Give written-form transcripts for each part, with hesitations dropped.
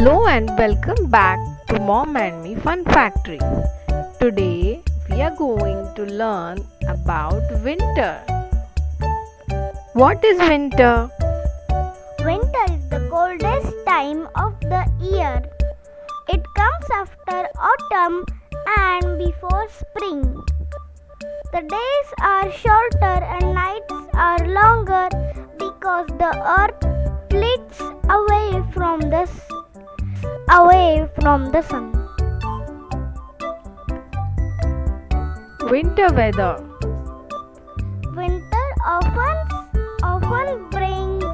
Hello and welcome back to Mom and Me Fun Factory. Today we are going to learn about winter. What is winter? Winter is the coldest time of the year. It comes after autumn and before spring. The days are shorter and nights are longer because the earth tilts away from the sun. Winter weather. Winter often brings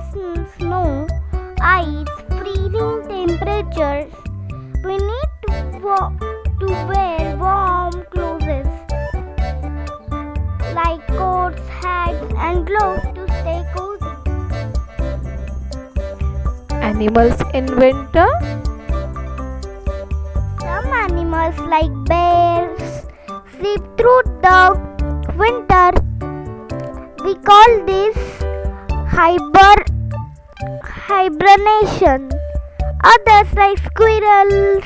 snow, ice, freezing temperatures. We need to wear warm clothes like coats, hats, and gloves to stay cozy. Animals in winter. Some animals like bears sleep through the winter. We call this hibernation. Others like squirrels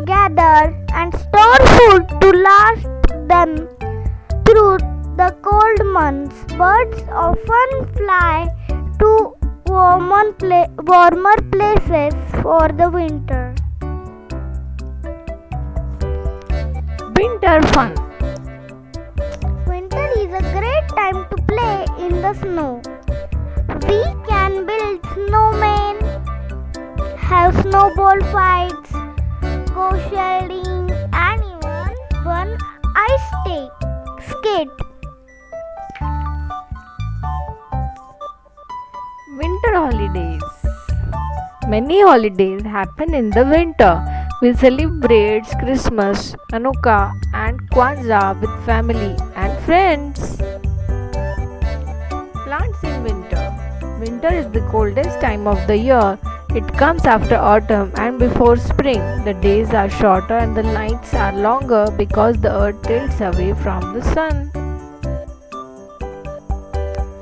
gather and store food to last them through the cold months. Birds often fly to warmer places for the winter. Winter fun. Winter is a great time to play in the snow. We can build snowmen, have snowball fights, go sledding, and even run skate. Winter holidays. Many holidays happen in the winter. We celebrate Christmas, Hanukkah, and Kwanzaa with family and friends. Plants in winter. Winter is the coldest time of the year. It comes after autumn and before spring. The days are shorter and the nights are longer because the earth tilts away from the sun.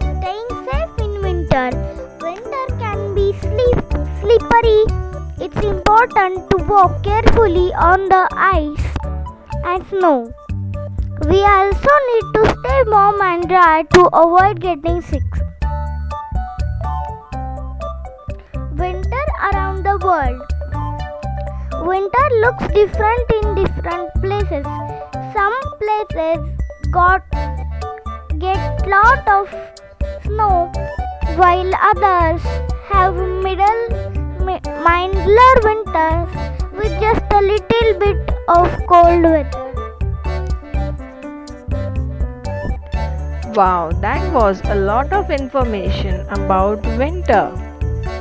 Staying safe in winter. Winter can be slippery. It's important to walk carefully on the ice and snow. We also need to stay warm and dry to avoid getting sick. Winter around the world. Winter looks different in different places. Some places get lot of snow, while others have milder winters with just a little bit of cold weather. Wow, that was a lot of information about winter.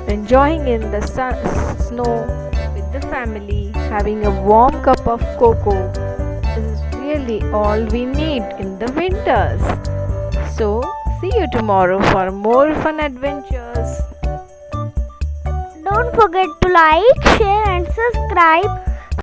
Enjoying in the snow with the family, having a warm cup of cocoa is really all we need in the winters. So, see you tomorrow for more fun adventures. Don't forget to like, share, and subscribe